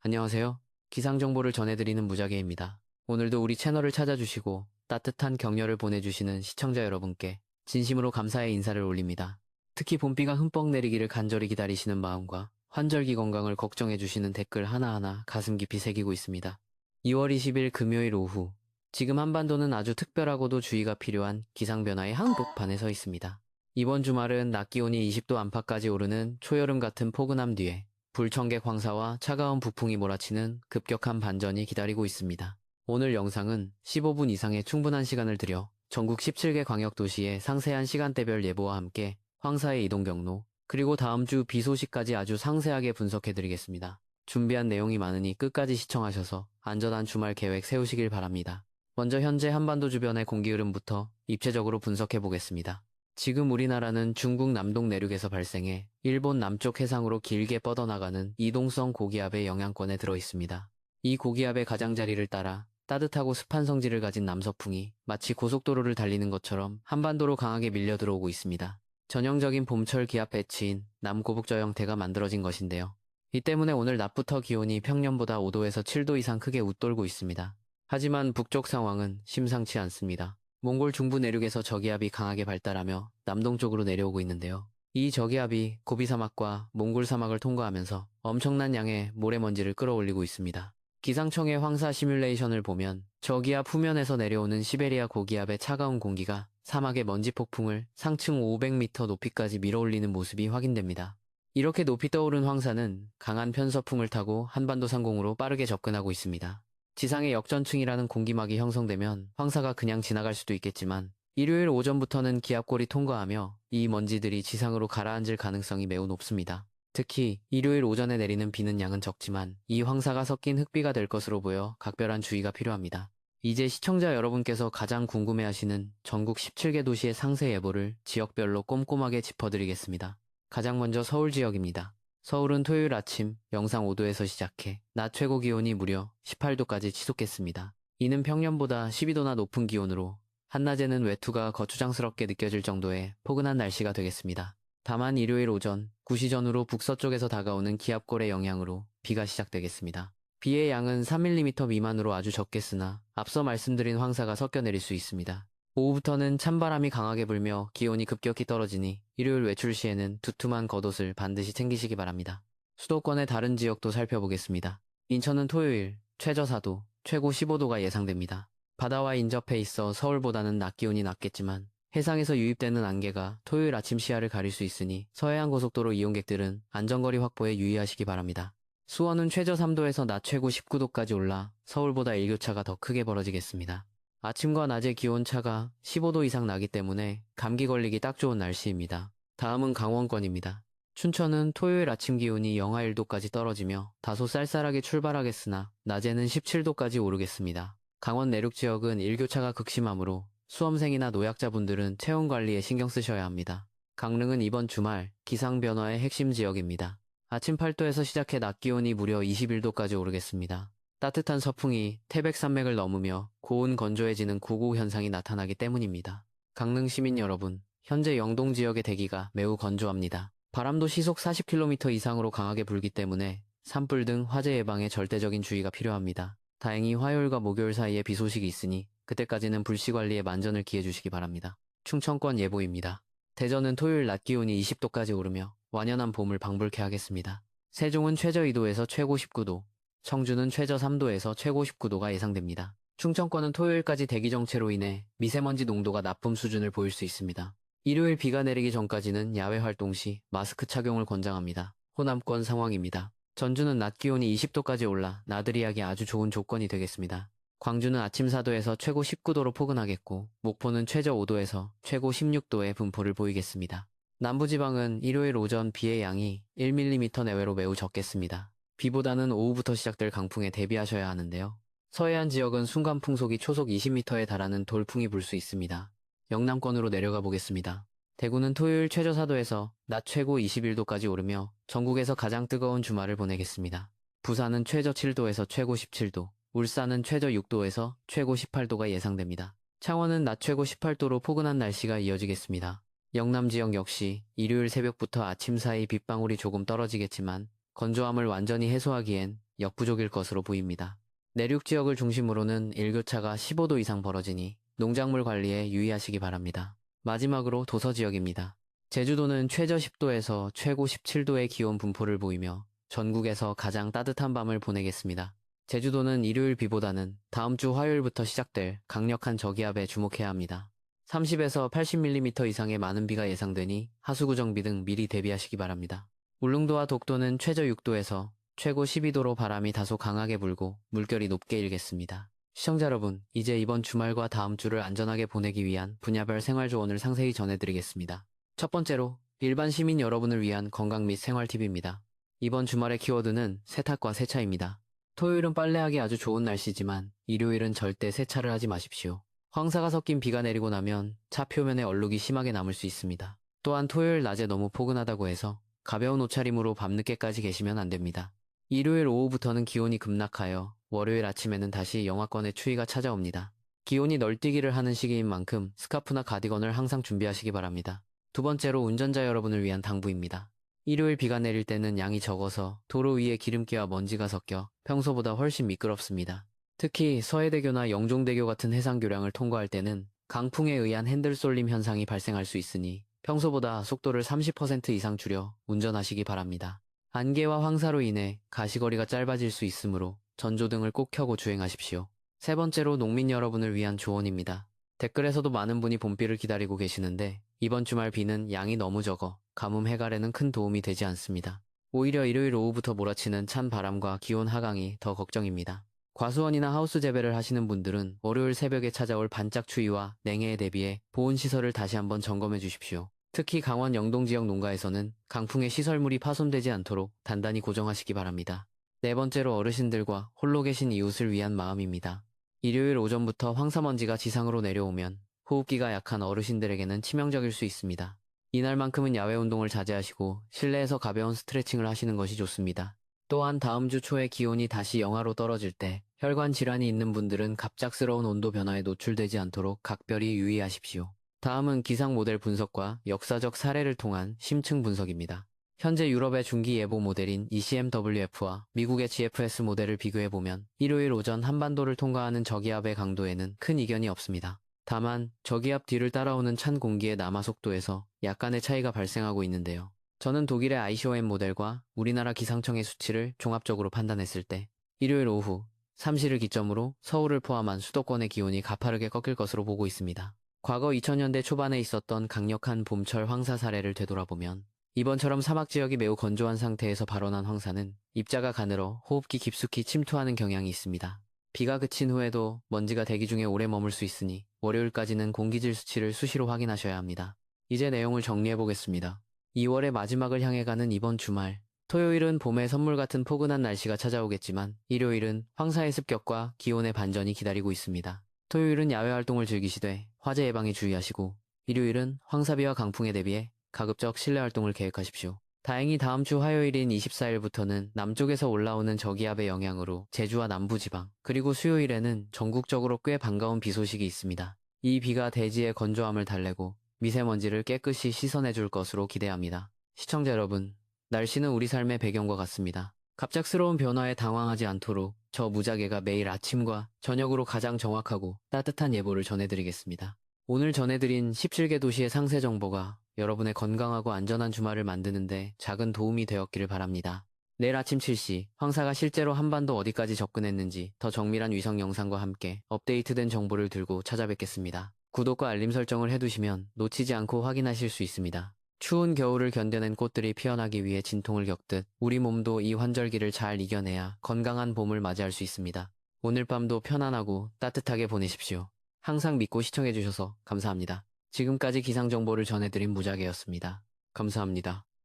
안녕하세요. 기상정보를 전해드리는 무작위입니다. 오늘도 우리 채널을 찾아주시고 따뜻한 격려를 보내주시는 시청자 여러분께 진심으로 감사의 인사를 올립니다. 특히 봄비가 흠뻑 내리기를 간절히 기다리시는 마음과 환절기 건강을 걱정해주시는 댓글 하나하나 가슴 깊이 새기고 있습니다. 2월 20일 금요일 오후, 지금 한반도는 아주 특별하고도 주의가 필요한 기상변화의 한복판에 서 있습니다. 이번 주말은 낮 기온이 20도 안팎까지 오르는 초여름 같은 포근함 뒤에 불청객 황사와 차가운 북풍이 몰아치는 급격한 반전이 기다리고 있습니다. 오늘 영상은 15분 이상의 충분한 시간을 들여 전국 17개 광역도시의 상세한 시간대별 예보와 함께 황사의 이동 경로, 그리고 다음 주 비 소식까지 아주 상세하게 분석해드리겠습니다. 준비한 내용이 많으니 끝까지 시청하셔서 안전한 주말 계획 세우시길 바랍니다. 먼저 현재 한반도 주변의 공기 흐름부터 입체적으로 분석해보겠습니다. 지금 우리나라는 중국 남동 내륙에서 발생해 일본 남쪽 해상으로 길게 뻗어나가는 이동성 고기압의 영향권에 들어 있습니다. 이 고기압의 가장자리를 따라 따뜻하고 습한 성질을 가진 남서풍이 마치 고속도로를 달리는 것처럼 한반도로 강하게 밀려 들어오고 있습니다. 전형적인 봄철 기압 배치인 남고북저 형태가 만들어진 것인데요. 이 때문에 오늘 낮부터 기온이 평년보다 5도에서 7도 이상 크게 웃돌고 있습니다. 하지만 북쪽 상황은 심상치 않습니다. 몽골 중부 내륙에서 저기압이 강하게 발달하며 남동쪽으로 내려오고 있는데요. 이 저기압이 고비 사막과 몽골 사막을 통과하면서 엄청난 양의 모래먼지를 끌어올리고 있습니다. 기상청의 황사 시뮬레이션을 보면 저기압 후면에서 내려오는 시베리아 고기압의 차가운 공기가 사막의 먼지 폭풍을 상층 500m 높이까지 밀어올리는 모습이 확인됩니다. 이렇게 높이 떠오른 황사는 강한 편서풍을 타고 한반도 상공으로 빠르게 접근하고 있습니다. 지상에 역전층이라는 공기막이 형성되면 황사가 그냥 지나갈 수도 있겠지만 일요일 오전부터는 기압골이 통과하며 이 먼지들이 지상으로 가라앉을 가능성이 매우 높습니다. 특히 일요일 오전에 내리는 비는 양은 적지만 이 황사가 섞인 흑비가 될 것으로 보여 각별한 주의가 필요합니다. 이제 시청자 여러분께서 가장 궁금해하시는 전국 17개 도시의 상세 예보를 지역별로 꼼꼼하게 짚어드리겠습니다. 가장 먼저 서울 지역입니다. 서울은 토요일 아침 영상 5도에서 시작해 낮 최고 기온이 무려 18도까지 치솟겠습니다. 이는 평년보다 12도나 높은 기온으로 한낮에는 외투가 거추장스럽게 느껴질 정도의 포근한 날씨가 되겠습니다. 다만 일요일 오전 9시 전후로 북서쪽에서 다가오는 기압골의 영향으로 비가 시작되겠습니다. 비의 양은 3mm 미만으로 아주 적겠으나 앞서 말씀드린 황사가 섞여 내릴 수 있습니다. 오후부터는 찬바람이 강하게 불며 기온이 급격히 떨어지니 일요일 외출 시에는 두툼한 겉옷을 반드시 챙기시기 바랍니다. 수도권의 다른 지역도 살펴보겠습니다. 인천은 토요일 최저 4도, 최고 15도가 예상됩니다. 바다와 인접해 있어 서울보다는 낮 기온이 낮겠지만 해상에서 유입되는 안개가 토요일 아침 시야를 가릴 수 있으니 서해안 고속도로 이용객들은 안전거리 확보에 유의하시기 바랍니다. 수원은 최저 3도에서 낮 최고 19도까지 올라 서울보다 일교차가 더 크게 벌어지겠습니다. 아침과 낮의 기온 차가 15도 이상 나기 때문에 감기 걸리기 딱 좋은 날씨입니다. 다음은 강원권입니다. 춘천은 토요일 아침 기온이 영하 1도까지 떨어지며 다소 쌀쌀하게 출발하겠으나 낮에는 17도까지 오르겠습니다. 강원 내륙 지역은 일교차가 극심하므로 수험생이나 노약자분들은 체온 관리에 신경 쓰셔야 합니다. 강릉은 이번 주말 기상 변화의 핵심 지역입니다. 아침 8도에서 시작해 낮 기온이 무려 21도까지 오르겠습니다. 따뜻한 서풍이 태백산맥을 넘으며 고온 건조해지는 구고 현상이 나타나기 때문입니다. 강릉 시민 여러분, 현재 영동 지역의 대기가 매우 건조합니다. 바람도 시속 40km 이상으로 강하게 불기 때문에 산불 등 화재 예방에 절대적인 주의가 필요합니다. 다행히 화요일과 목요일 사이에 비 소식이 있으니 그때까지는 불씨 관리에 만전을 기해 주시기 바랍니다. 충청권 예보입니다. 대전은 토요일 낮 기온이 20도까지 오르며 완연한 봄을 방불케 하겠습니다. 세종은 최저 2도에서 최고 19도, 청주는 최저 3도에서 최고 19도가 예상됩니다. 충청권은 토요일까지 대기 정체로 인해 미세먼지 농도가 나쁨 수준을 보일 수 있습니다. 일요일 비가 내리기 전까지는 야외 활동 시 마스크 착용을 권장합니다. 호남권 상황입니다. 전주는 낮 기온이 20도까지 올라 나들이 하기 아주 좋은 조건이 되겠습니다. 광주는 아침 4도에서 최고 19도로 포근하겠고 목포는 최저 5도에서 최고 16도의 분포를 보이겠습니다. 남부지방은 일요일 오전 비의 양이 1mm 내외로 매우 적겠습니다. 비보다는 오후부터 시작될 강풍에 대비하셔야 하는데요. 서해안 지역은 순간 풍속이 초속 20m에 달하는 돌풍이 불 수 있습니다. 영남권으로 내려가 보겠습니다. 대구는 토요일 최저 4도에서 낮 최고 21도까지 오르며 전국에서 가장 뜨거운 주말을 보내겠습니다. 부산은 최저 7도에서 최고 17도, 울산은 최저 6도에서 최고 18도가 예상됩니다. 창원은 낮 최고 18도로 포근한 날씨가 이어지겠습니다. 영남 지역 역시 일요일 새벽부터 아침 사이 빗방울이 조금 떨어지겠지만 건조함을 완전히 해소하기엔 역부족일 것으로 보입니다. 내륙 지역을 중심으로는 일교차가 15도 이상 벌어지니 농작물 관리에 유의하시기 바랍니다. 마지막으로 도서 지역입니다. 제주도는 최저 10도에서 최고 17도의 기온 분포를 보이며 전국에서 가장 따뜻한 밤을 보내겠습니다. 제주도는 일요일 비보다는 다음 주 화요일부터 시작될 강력한 저기압에 주목해야 합니다. 30에서 80mm 이상의 많은 비가 예상되니 하수구 정비 등 미리 대비하시기 바랍니다. 울릉도와 독도는 최저 6도에서 최고 12도로 바람이 다소 강하게 불고 물결이 높게 일겠습니다. 시청자 여러분, 이제 이번 주말과 다음 주를 안전하게 보내기 위한 분야별 생활 조언을 상세히 전해드리겠습니다. 첫 번째로 일반 시민 여러분을 위한 건강 및 생활 팁입니다. 이번 주말의 키워드는 세탁과 세차입니다. 토요일은 빨래하기 아주 좋은 날씨지만 일요일은 절대 세차를 하지 마십시오. 황사가 섞인 비가 내리고 나면 차 표면에 얼룩이 심하게 남을 수 있습니다. 또한 토요일 낮에 너무 포근하다고 해서 가벼운 옷차림으로 밤늦게까지 계시면 안 됩니다. 일요일 오후부터는 기온이 급락하여 월요일 아침에는 다시 영하권의 추위가 찾아옵니다. 기온이 널뛰기를 하는 시기인 만큼 스카프나 가디건을 항상 준비하시기 바랍니다. 두 번째로 운전자 여러분을 위한 당부입니다. 일요일 비가 내릴 때는 양이 적어서 도로 위에 기름기와 먼지가 섞여 평소보다 훨씬 미끄럽습니다. 특히 서해대교나 영종대교 같은 해상교량을 통과할 때는 강풍에 의한 핸들 쏠림 현상이 발생할 수 있으니 평소보다 속도를 30% 이상 줄여 운전하시기 바랍니다. 안개와 황사로 인해 가시거리가 짧아질 수 있으므로 전조등을 꼭 켜고 주행하십시오. 세 번째로 농민 여러분을 위한 조언입니다. 댓글에서도 많은 분이 봄비를 기다리고 계시는데 이번 주말 비는 양이 너무 적어 가뭄 해갈에는 큰 도움이 되지 않습니다. 오히려 일요일 오후부터 몰아치는 찬 바람과 기온 하강이 더 걱정입니다. 과수원이나 하우스 재배를 하시는 분들은 월요일 새벽에 찾아올 반짝 추위와 냉해에 대비해 보온시설을 다시 한번 점검해 주십시오. 특히 강원 영동 지역 농가에서는 강풍에 시설물이 파손되지 않도록 단단히 고정하시기 바랍니다. 네 번째로 어르신들과 홀로 계신 이웃을 위한 마음입니다. 일요일 오전부터 황사먼지가 지상으로 내려오면 호흡기가 약한 어르신들에게는 치명적일 수 있습니다. 이날만큼은 야외 운동을 자제하시고 실내에서 가벼운 스트레칭을 하시는 것이 좋습니다. 또한 다음 주 초에 기온이 다시 영하로 떨어질 때 혈관 질환이 있는 분들은 갑작스러운 온도 변화에 노출되지 않도록 각별히 유의하십시오. 다음은 기상 모델 분석과 역사적 사례를 통한 심층 분석입니다. 현재 유럽의 중기 예보 모델인 ECMWF와 미국의 GFS 모델을 비교해보면 일요일 오전 한반도를 통과하는 저기압의 강도에는 큰 이견이 없습니다. 다만 저기압 뒤를 따라오는 찬 공기의 남하 속도에서 약간의 차이가 발생하고 있는데요. 저는 독일의 ICOM 모델과 우리나라 기상청의 수치를 종합적으로 판단했을 때 일요일 오후 3시를 기점으로 서울을 포함한 수도권의 기온이 가파르게 꺾일 것으로 보고 있습니다. 과거 2000년대 초반에 있었던 강력한 봄철 황사 사례를 되돌아보면 이번처럼 사막 지역이 매우 건조한 상태에서 발원한 황사는 입자가 가늘어 호흡기 깊숙이 침투하는 경향이 있습니다. 비가 그친 후에도 먼지가 대기 중에 오래 머물 수 있으니 월요일까지는 공기질 수치를 수시로 확인하셔야 합니다. 이제 내용을 정리해보겠습니다. 2월의 마지막을 향해 가는 이번 주말, 토요일은 봄의 선물 같은 포근한 날씨가 찾아오겠지만 일요일은 황사의 습격과 기온의 반전이 기다리고 있습니다. 토요일은 야외 활동을 즐기시되 화재 예방에 주의하시고 일요일은 황사비와 강풍에 대비해 가급적 실내 활동을 계획하십시오. 다행히 다음 주 화요일인 24일부터는 남쪽에서 올라오는 저기압의 영향으로 제주와 남부지방, 그리고 수요일에는 전국적으로 꽤 반가운 비 소식이 있습니다. 이 비가 대지의 건조함을 달래고 미세먼지를 깨끗이 씻어내줄 것으로 기대합니다. 시청자 여러분, 날씨는 우리 삶의 배경과 같습니다. 갑작스러운 변화에 당황하지 않도록 저 무작애가 매일 아침과 저녁으로 가장 정확하고 따뜻한 예보를 전해드리겠습니다. 오늘 전해드린 17개 도시의 상세 정보가 여러분의 건강하고 안전한 주말을 만드는데 작은 도움이 되었기를 바랍니다. 내일 아침 7시 황사가 실제로 한반도 어디까지 접근했는지 더 정밀한 위성 영상과 함께 업데이트된 정보를 들고 찾아뵙겠습니다. 구독과 알림 설정을 해두시면 놓치지 않고 확인하실 수 있습니다. 추운 겨울을 견뎌낸 꽃들이 피어나기 위해 진통을 겪듯 우리 몸도 이 환절기를 잘 이겨내야 건강한 봄을 맞이할 수 있습니다. 오늘 밤도 편안하고 따뜻하게 보내십시오. 항상 믿고 시청해주셔서 감사합니다. 지금까지 기상정보를 전해드린 무작애였습니다. 감사합니다.